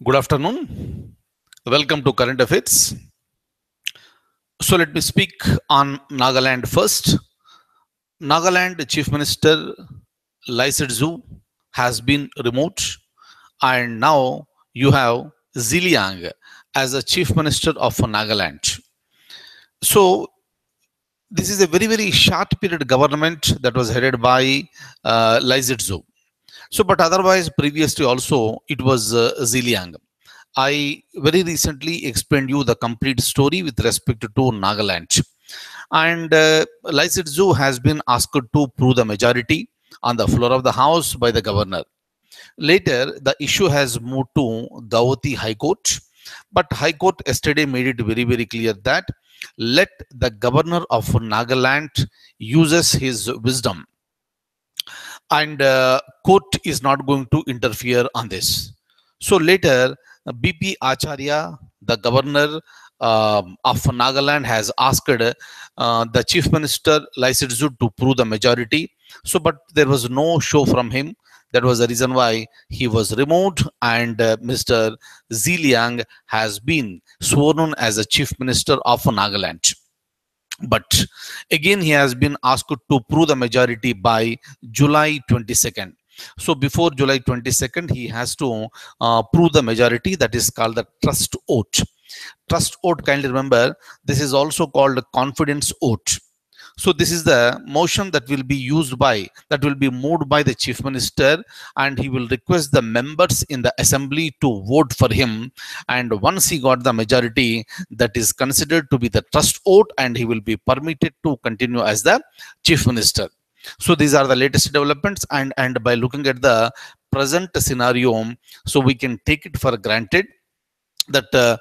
Good afternoon. Welcome to Current Affairs. So let me speak on Nagaland first. Nagaland Chief Minister Laisetzu has been removed, and now you have Ziliang as a Chief Minister of Nagaland. So this is a very short period government that was headed by Laisetzu. So, but otherwise, previously also it was Ziliang. I very recently explained you the complete story with respect to Nagaland. And Laisetzu has been asked to prove the majority on the floor of the house by the governor. Later, the issue has moved to Guwahati High Court. But High Court yesterday made it very clear that let the governor of Nagaland uses his wisdom, and court is not going to interfere on this. So later, BP Acharya, the governor of Nagaland, has asked the chief minister Laisetzu to prove the majority. So, but there was no show from him. That was the reason why he was removed, and Mr. Ziliang has been sworn in as the chief minister of Nagaland. But again, he has been asked to prove the majority by July 22nd. So before July 22nd, he has to prove the majority. That is called the trust oath. Trust oath, kindly remember, this is also called confidence oath. So this is the motion that will be moved by the chief minister, and he will request the members in the assembly to vote for him. And once he got the majority, that is considered to be the trust oath, and he will be permitted to continue as the chief minister. So these are the latest developments, and by looking at the present scenario, so we can take it for granted that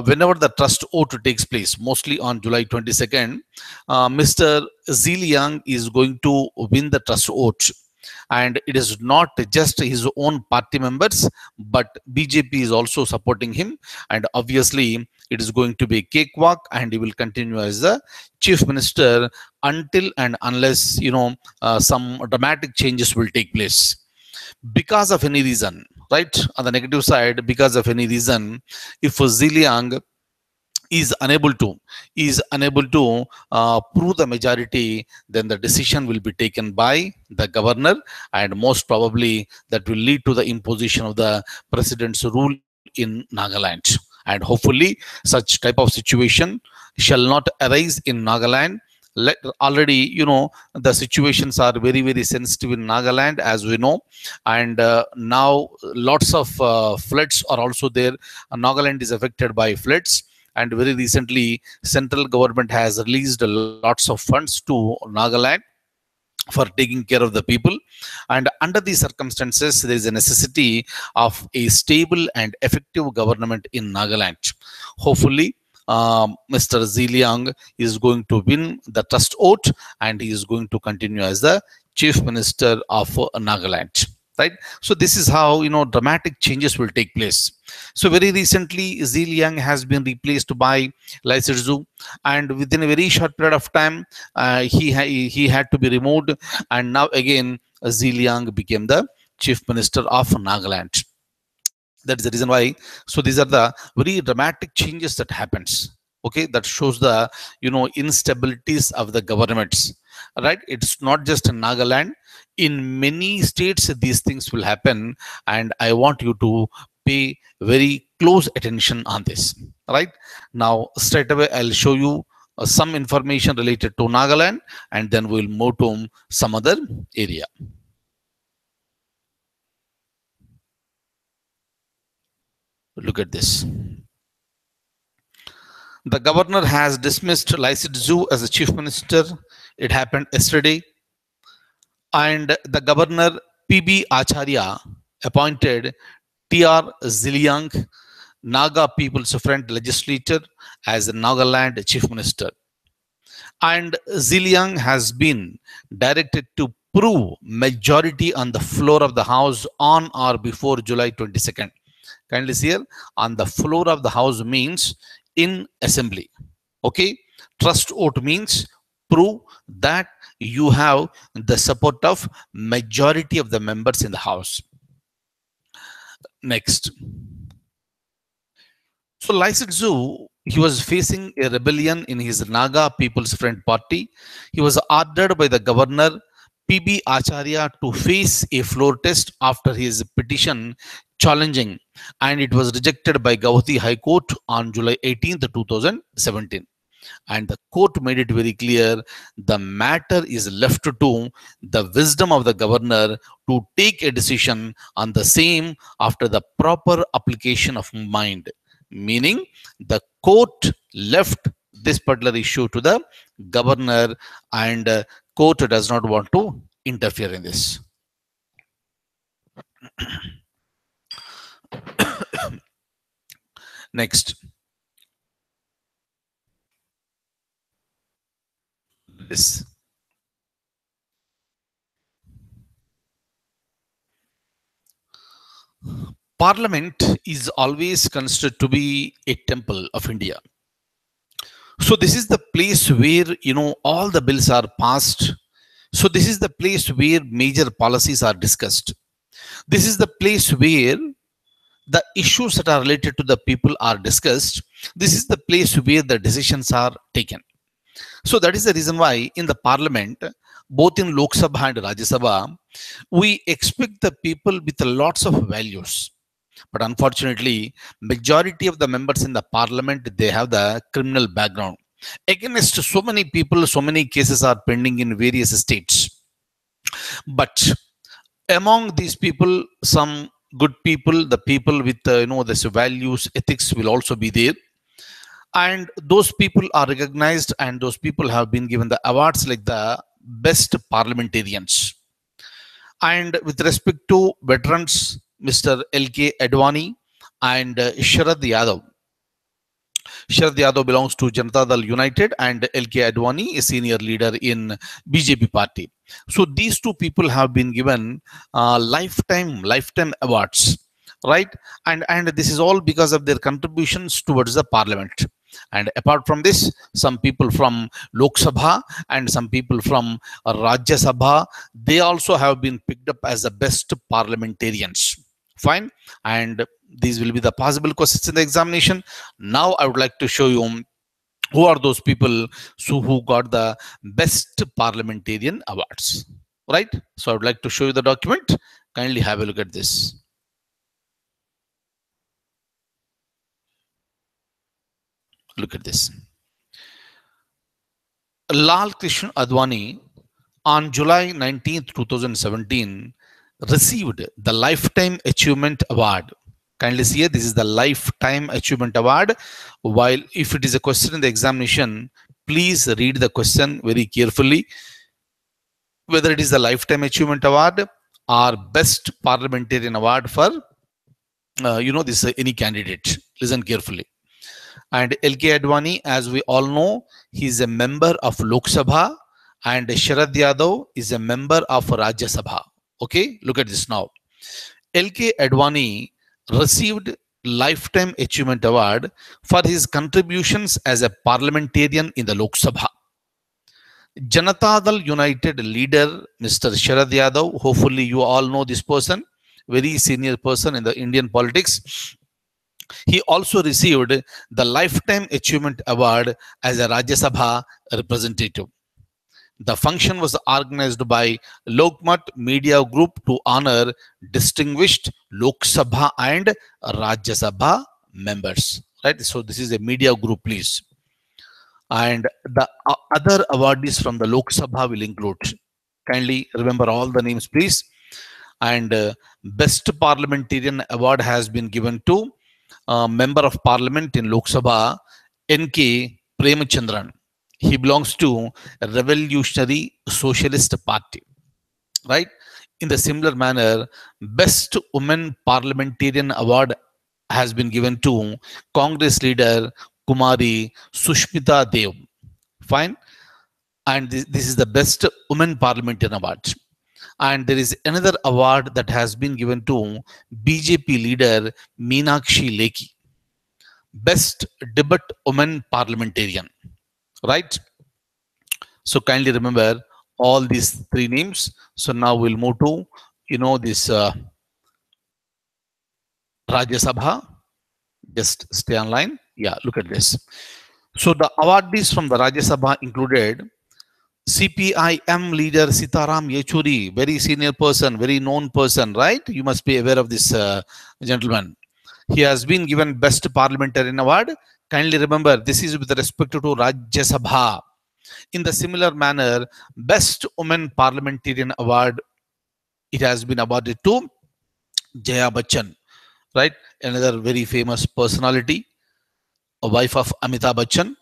whenever the trust oath takes place, mostly on July 22nd, Mr. Ziliang is going to win the trust oath. And it is not just his own party members, but BJP is also supporting him. And obviously, it is going to be a cakewalk, and he will continue as the chief minister until and unless, some dramatic changes will take place. Because of any reason, right, on the negative side, because of any reason, if Ziliang is unable to prove the majority, then the decision will be taken by the governor, and most probably that will lead to the imposition of the president's rule in Nagaland. And hopefully such type of situation shall not arise in Nagaland. Already, the situations are very sensitive in Nagaland, as we know, and now lots of floods are also there. Nagaland is affected by floods, and very recently central government has released lots of funds to Nagaland for taking care of the people. And under these circumstances, there is a necessity of a stable and effective government in Nagaland. Hopefully Mr. Ziliang is going to win the trust oath, and he is going to continue as the chief minister of Nagaland. Right. So this is how dramatic changes will take place. So very recently, Ziliang has been replaced by Laisetzu, and within a very short period of time, he had to be removed, and now again Ziliang became the chief minister of Nagaland. That is the reason why. So these are the very dramatic changes that happens. Okay, that shows the instabilities of the governments. Right, it's not just in Nagaland. In many states, these things will happen, and I want you to pay very close attention on this. Right now, straight away, I'll show you some information related to Nagaland, and then we'll move to some other area. Look at this. The governor has dismissed Laisetzu as the chief minister. It happened yesterday. And the governor PB Acharya appointed TR Ziliang, Naga People's Front legislator, as the Nagaland chief minister. And Ziliang has been directed to prove majority on the floor of the house on or before July 22nd. Kindly see here, on the floor of the house means in assembly. Okay, trust oath means prove that you have the support of majority of the members in the house. Next, So Laisetsu, he was facing a rebellion in his Naga People's Front Party. He was ordered by the governor PB Acharya to face a floor test after his petition challenging, and it was rejected by Gauhati High Court on July 18th, 2017. And the court made it very clear the matter is left to the wisdom of the governor to take a decision on the same after the proper application of mind, meaning the court left this particular issue to the governor, and court does not want to interfere in this. Next, this Parliament is always considered to be a temple of India. So this is the place where all the bills are passed. So this is the place where major policies are discussed. This is the place where the issues that are related to the people are discussed. This is the place where the decisions are taken. So that is the reason why in the parliament, both in Lok Sabha and Rajya Sabha, we expect the people with lots of values. But unfortunately, majority of the members in the parliament, they have the criminal background. Against so many people, so many cases are pending in various states. But among these people, some good people, the people with this values, ethics will also be there, and those people are recognized, and those people have been given the awards like the best parliamentarians. And with respect to veterans, Mr. LK Advani and Sharad Yadav. Sharad Yadav belongs to Janata Dal United, and LK Advani is senior leader in BJP party. So these two people have been given lifetime awards, right? And this is all because of their contributions towards the parliament. And apart from this, some people from Lok Sabha and some people from Rajya Sabha, they also have been picked up as the best parliamentarians. Fine. And these will be the possible questions in the examination. Now I would like to show you who are those people who got the best parliamentarian awards. Right. So I would like to show you the document. Kindly have a look at this. Look at this. Lal Krishna Advani on July 19th, 2017 received the Lifetime Achievement Award. Kindly see here, this is the Lifetime Achievement Award. While if it is a question in the examination, please read the question very carefully. Whether it is the Lifetime Achievement Award or Best Parliamentarian Award for, this any candidate. Listen carefully. And LK Advani, as we all know, he is a member of Lok Sabha, and Sharad Yadav is a member of Rajya Sabha. Okay, look at this now. LK Advani received Lifetime Achievement Award for his contributions as a parliamentarian in the Lok Sabha. Janata Dal United leader, Mr. Sharad Yadav, hopefully you all know this person, very senior person in the Indian politics. He also received the Lifetime Achievement Award as a Rajya Sabha representative. The function was organized by Lokmat Media Group to honor distinguished Lok Sabha and Rajya Sabha members. Right. So this is a media group, please. And the other awardees from the Lok Sabha will include. Kindly remember all the names, please. And Best Parliamentarian Award has been given to Member of Parliament in Lok Sabha, N.K. Premachandran. He belongs to Revolutionary Socialist Party. Right? In the similar manner, Best Women Parliamentarian Award has been given to Congress leader Kumari Sushmita Dev. Fine. And this is the Best Women Parliamentarian Award. And there is another award that has been given to BJP leader Meenakshi Lekhi. Best Debate Women Parliamentarian. Right? So kindly remember all these three names. So now we'll move to, this Rajya Sabha, Just stay online. Yeah, look at this. So the awardees from the Rajya Sabha included CPIM leader Sitaram Yechuri, very senior person, very known person, right? You must be aware of this gentleman. He has been given Best Parliamentarian Award. Kindly remember, this is with respect to Rajya Sabha. In the similar manner, Best Women Parliamentarian Award, it has been awarded to Jaya Bachchan, right? Another very famous personality, a wife of Amitabh Bachchan,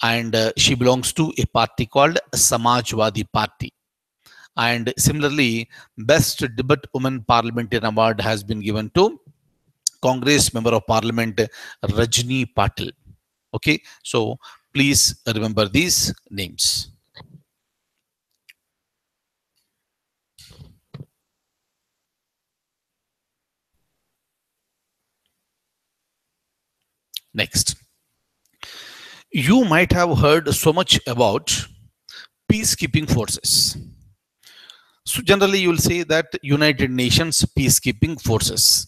and she belongs to a party called Samajwadi Party. And similarly, Best Debate Women Parliamentarian Award has been given to Congress Member of Parliament Rajni Patil. Okay, so please remember these names. Next, you might have heard so much about peacekeeping forces. So generally, you will say that United Nations peacekeeping forces.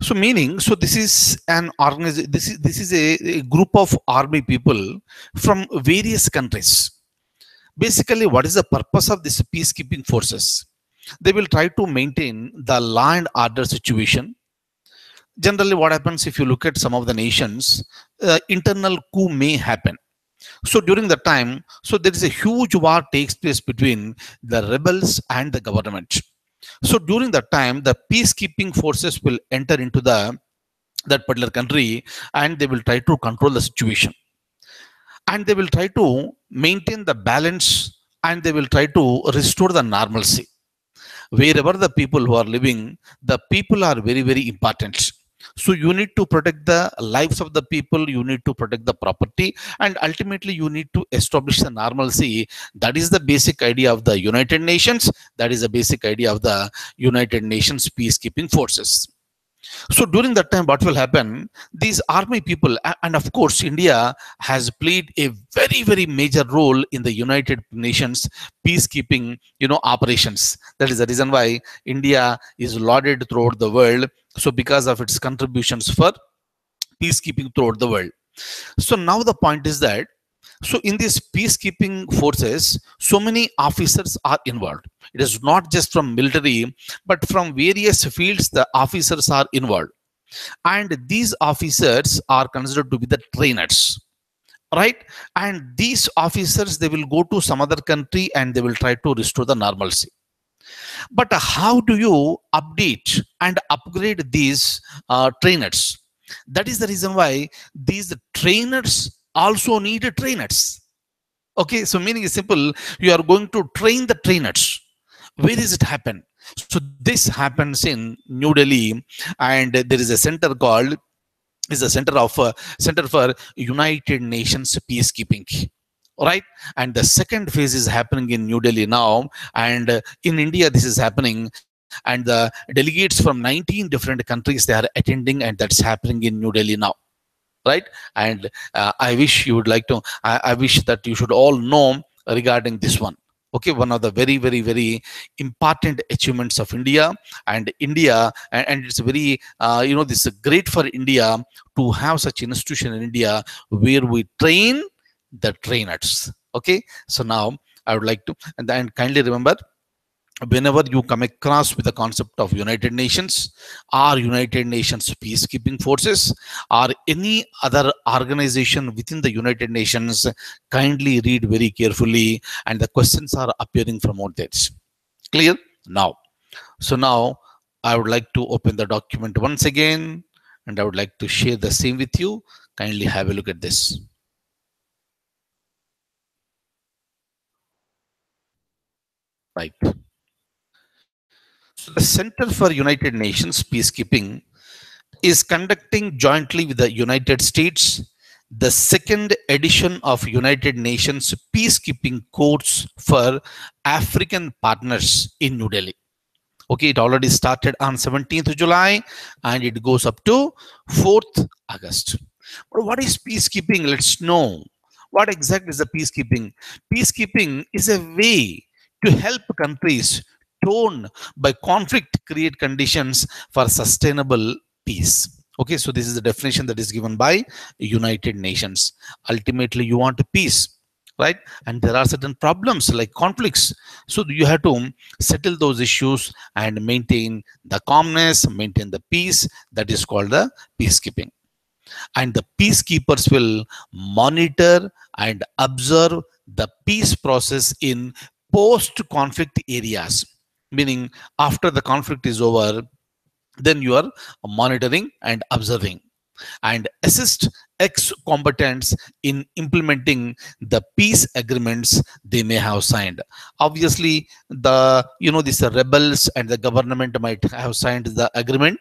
So meaning, so this is an organization. This is a group of army people from various countries. Basically, what is the purpose of this peacekeeping forces? They will try to maintain the law and order situation. Generally, what happens if you look at some of the nations, internal coup may happen. So during the time, so there is a huge war takes place between the rebels and the government. So during that time, the peacekeeping forces will enter into the that particular country, and they will try to control the situation, and they will try to maintain the balance, and they will try to restore the normalcy. Wherever the people who are living, the people are very, very important. So you need to protect the lives of the people, you need to protect the property, and ultimately you need to establish the normalcy. That is the basic idea of the United Nations. That is the basic idea of the United Nations peacekeeping forces. So during that time, what will happen? These army people, and of course, India has played a very, very major role in the United Nations peacekeeping, operations. That is the reason why India is lauded throughout the world. So because of its contributions for peacekeeping throughout the world. So now the point is that, so in these peacekeeping forces, so many officers are involved. It is not just from military, but from various fields, the officers are involved. And these officers are considered to be the trainers, right? And these officers, they will go to some other country and they will try to restore the normalcy. But how do you update and upgrade these trainers? That is the reason why these trainers also need trainers. Okay, so meaning is simple. You are going to train the trainers. Where does it happen? So this happens in New Delhi, and there is a center called is a center for United Nations peacekeeping. Right, and the second phase is happening in New Delhi now, and in India this is happening, and the delegates from 19 different countries, they are attending, and that's happening in New Delhi now, right? And I wish you would like to, I wish that you should all know regarding this one. Okay, one of the very, very, very important achievements of India, and it's very, this is great for India to have such an institution in India where we train the trainers. Okay, so now I would like to, and then kindly remember, whenever you come across with the concept of United Nations or United Nations peacekeeping forces or any other organization within the United Nations, kindly read very carefully, and the questions are appearing from all that. Clear? Now, so now I would like to open the document once again, and I would like to share the same with you. Kindly have a look at this. Right. So the Center for United Nations Peacekeeping is conducting jointly with the United States the second edition of United Nations Peacekeeping Course for African partners in New Delhi. Okay, it already started on 17th July and it goes up to 4th August. But what is peacekeeping? Let's know. What exactly is the peacekeeping? Peacekeeping is a way to help countries torn by conflict create conditions for sustainable peace. Okay, so this is the definition that is given by United Nations. Ultimately, you want peace, right? And there are certain problems like conflicts. So you have to settle those issues and maintain the calmness, maintain the peace. That is called the peacekeeping. And the peacekeepers will monitor and observe the peace process in post-conflict areas. Meaning, after the conflict is over, then you are monitoring and observing and assist ex-combatants in implementing the peace agreements they may have signed. Obviously, the these rebels and the government might have signed the agreement,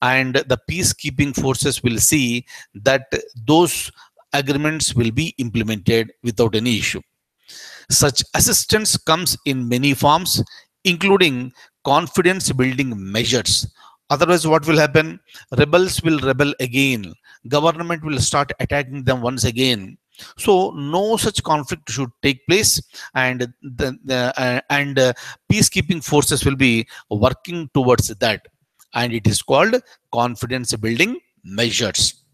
and the peacekeeping forces will see that those agreements will be implemented without any issue. Such assistance comes in many forms, including confidence building measures. Otherwise, what will happen? Rebels will rebel again. Government will start attacking them once again. So, no such conflict should take place, and peacekeeping forces will be working towards that. And it is called confidence building measures.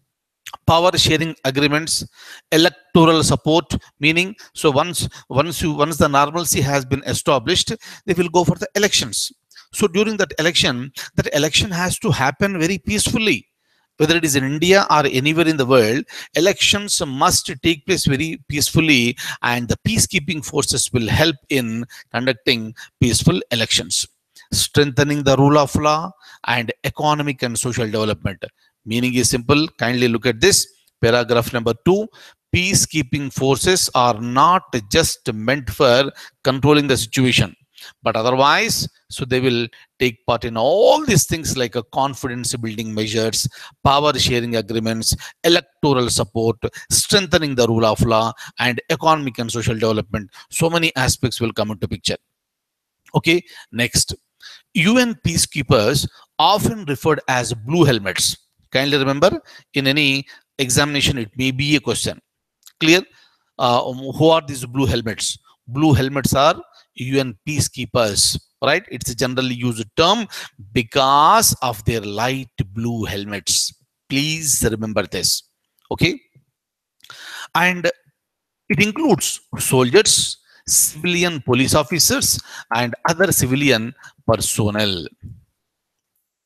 Power sharing agreements, electoral support, meaning, so once the normalcy has been established, they will go for the elections. So during that election has to happen very peacefully. Whether it is in India or anywhere in the world, elections must take place very peacefully, and the peacekeeping forces will help in conducting peaceful elections, strengthening the rule of law and economic and social development. Meaning is simple. Kindly look at this paragraph number 2. Peacekeeping forces are not just meant for controlling the situation, but otherwise, so they will take part in all these things like a confidence building measures, power sharing agreements, electoral support, strengthening the rule of law, and economic and social development. So many aspects will come into picture. Okay, next. UN peacekeepers, often referred as blue helmets. Kindly remember, in any examination, it may be a question. Clear? Who are these blue helmets? Blue helmets are UN peacekeepers, right? It's a generally used term because of their light blue helmets. Please remember this. Okay? And it includes soldiers, civilian police officers, and other civilian personnel,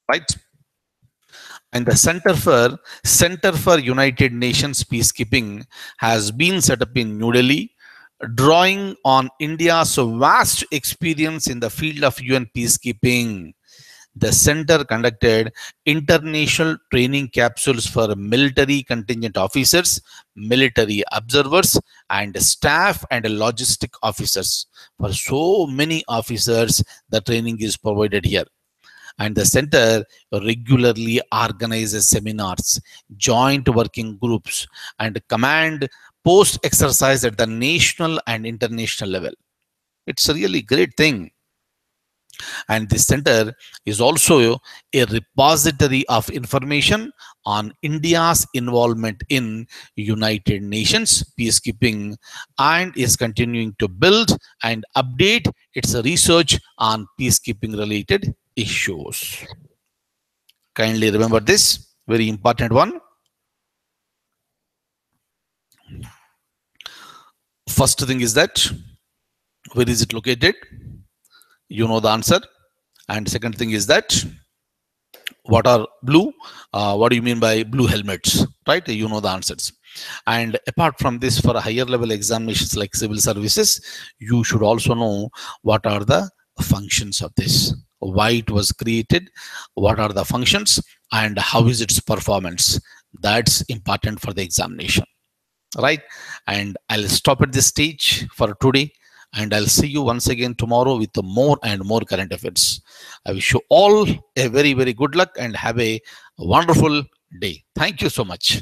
right? And the Center for United Nations Peacekeeping has been set up in New Delhi, drawing on India's vast experience in the field of UN peacekeeping. The center conducted international training capsules for military contingent officers, military observers, and staff and logistic officers. For so many officers, the training is provided here. And the center regularly organizes seminars, joint working groups, and command post exercise at the national and international level. It's a really great thing. And this center is also a repository of information on India's involvement in United Nations peacekeeping, and is continuing to build and update its research on peacekeeping related issues. Kindly remember this very important one. First thing is that, where is it located? You know the answer. And second thing is that, what are blue? What do you mean by blue helmets? Right? You know the answers. And apart from this, for higher level examinations like civil services, you should also know what are the functions of this, why it was created, what are the functions, and how is its performance. That's important for the examination, right? And I'll stop at this stage for today, and I'll see you once again tomorrow with more and more current affairs. I wish you all a very, very good luck and have a wonderful day. Thank you so much.